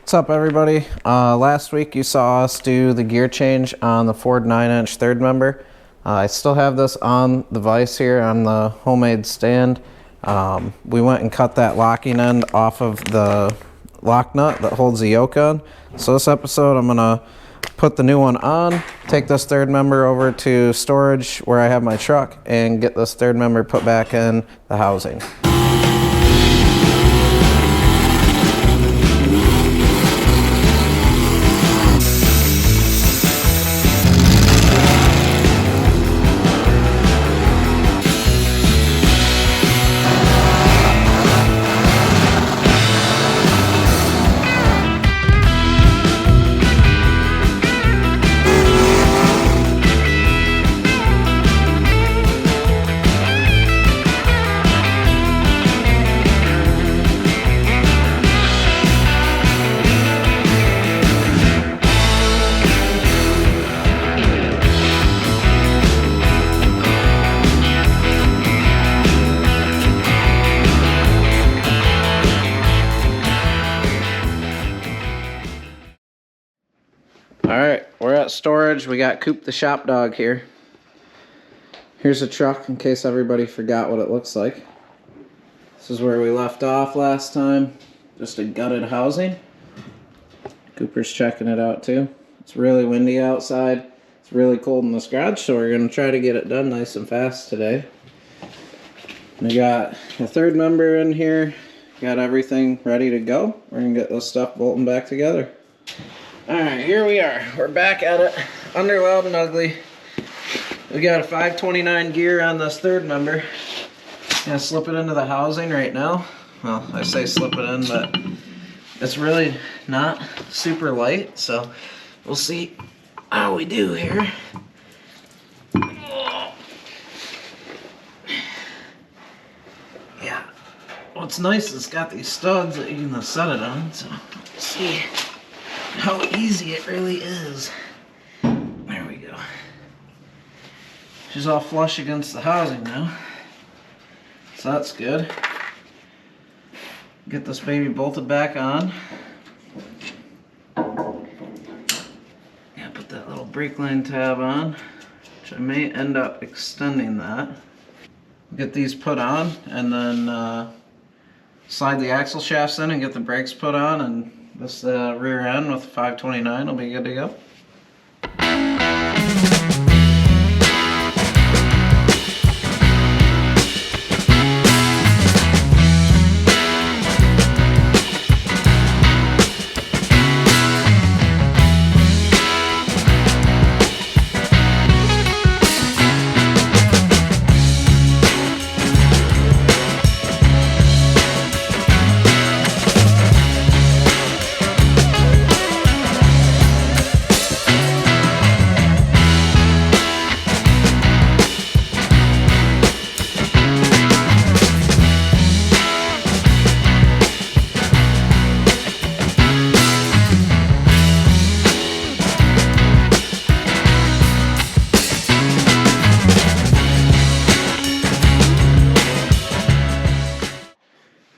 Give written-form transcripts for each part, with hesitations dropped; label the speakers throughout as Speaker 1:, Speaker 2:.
Speaker 1: What's up, everybody? Last week you saw us do the gear change on the Ford 9-inch third member. I still have this on the vise here on the homemade stand. We went and cut that locking end off of the lock nut that holds the yoke on. So this episode I'm gonna put the new one on, take this third member over to storage where I have my truck, and get this third member put back in the housing. Alright, we're at storage. We got Coop the shop dog here. Here's the truck in case everybody forgot what it looks like. This is where we left off last time. Just a gutted housing. Cooper's checking it out too. It's really windy outside. It's really cold in this garage, so we're going to try to get it done nice and fast today. We got the third member in here. Got everything ready to go. We're going to get this stuff bolting back together. Alright, here we are. We're back at it. Under Loud and Ugly. We got a 529 gear on this third member. Gonna slip it into the housing right now. Well, I say slip it in, but it's really not super light, so we'll see how we do here. Yeah. What's nice is it's got these studs that you can set it on, so let's see how easy it really is. There we go. She's all flush against the housing now, so that's good. Get this baby bolted back on. Yeah, put that little brake line tab on, which I may end up extending that. Get these put on, and then slide the axle shafts in and get the brakes put on, and this rear end with 529 will be good to go.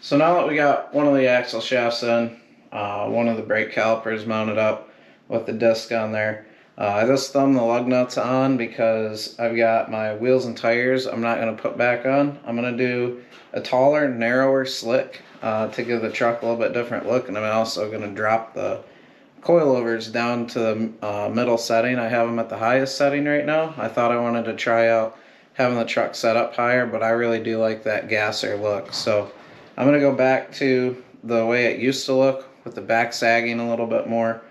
Speaker 1: So now that we got one of the axle shafts in, one of the brake calipers mounted up with the disc on there, I just thumbed the lug nuts on because I've got my wheels and tires I'm not going to put back on. I'm going to do a taller, narrower slick to give the truck a little bit different look, and I'm also going to drop the coilovers down to the middle setting. I have them at the highest setting right now. I thought I wanted to try out having the truck set up higher, but I really do like that gasser look. So I'm going to go back to the way it used to look with the back sagging a little bit more,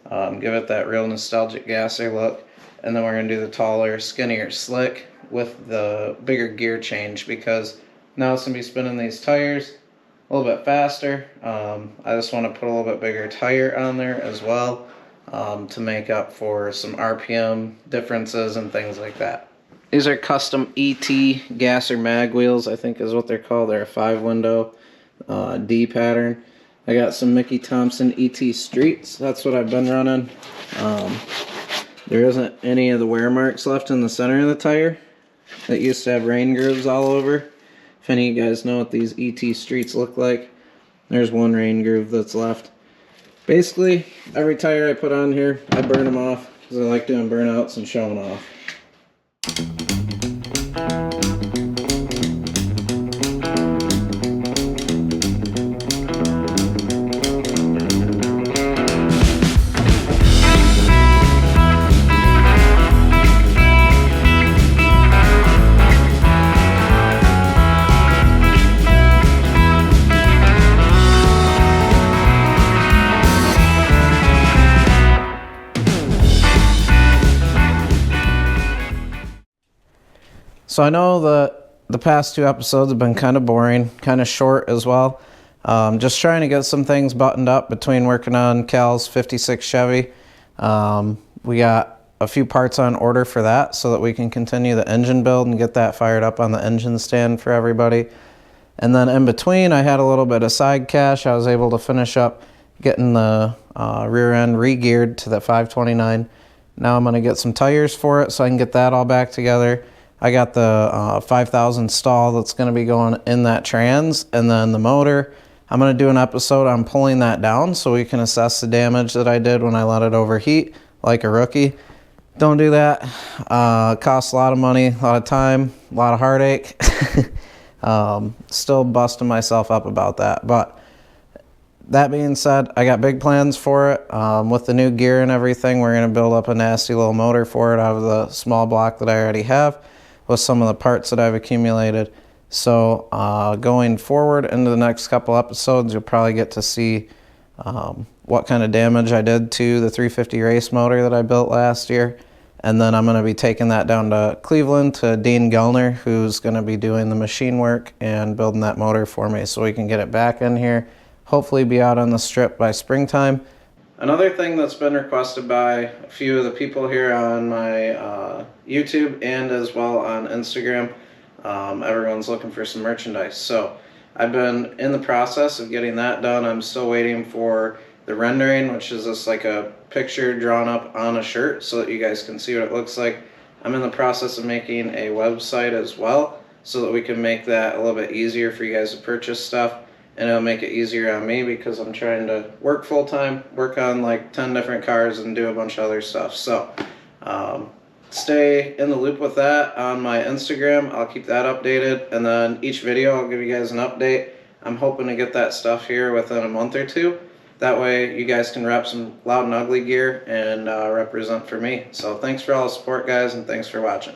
Speaker 1: give it that real nostalgic gasser look, and then we're going to do the taller, skinnier slick with the bigger gear change, because now it's going to be spinning these tires a little bit faster. I just want to put a little bit bigger tire on there as well to make up for some RPM differences and things like that. These are custom ET gasser mag wheels, I think is what they're called. They're a 5-window D pattern. I got some Mickey Thompson ET Streets. That's what I've been running. There isn't any of the wear marks left in the center of the tire that used to have rain grooves all over. If any of you guys know what these ET Streets look like, there's one rain groove that's left. Basically, every tire I put on here, I burn them off because I like doing burnouts and showing off. So I know that the past 2 episodes have been kind of boring, kind of short as well. Just trying to get some things buttoned up between working on Cal's 56 Chevy. We got a few parts on order for that so that we can continue the engine build and get that fired up on the engine stand for everybody. And then in between, I had a little bit of side cash. I was able to finish up getting the rear end re-geared to the 529. Now I'm going to get some tires for it so I can get that all back together. I got the 5000 stall that's going to be going in that trans, and then the motor. I'm going to do an episode on pulling that down so we can assess the damage that I did when I let it overheat like a rookie. Don't do that. Costs a lot of money, a lot of time, a lot of heartache. Still busting myself up about that. But that being said, I got big plans for it. With the new gear and everything, we're going to build up a nasty little motor for it out of the small block that I already have with some of the parts that I've accumulated. So going forward into the next couple episodes, you'll probably get to see what kind of damage I did to the 350 race motor that I built last year. And then I'm going to be taking that down to Cleveland to Dean Gellner, who's going to be doing the machine work and building that motor for me so we can get it back in here. Hopefully be out on the strip by springtime. Another thing that's been requested by a few of the people here on my YouTube and as well on Instagram, everyone's looking for some merchandise. So I've been in the process of getting that done. I'm still waiting for the rendering, which is just like a picture drawn up on a shirt so that you guys can see what it looks like. I'm in the process of making a website as well so that we can make that a little bit easier for you guys to purchase stuff. And it'll make it easier on me because I'm trying to work full-time, work on like 10 different cars and do a bunch of other stuff. So stay in the loop with that on my Instagram. I'll keep that updated. And then each video I'll give you guys an update. I'm hoping to get that stuff here within a month or two. That way you guys can rep some Loud and Ugly gear and represent for me. So thanks for all the support, guys, and thanks for watching.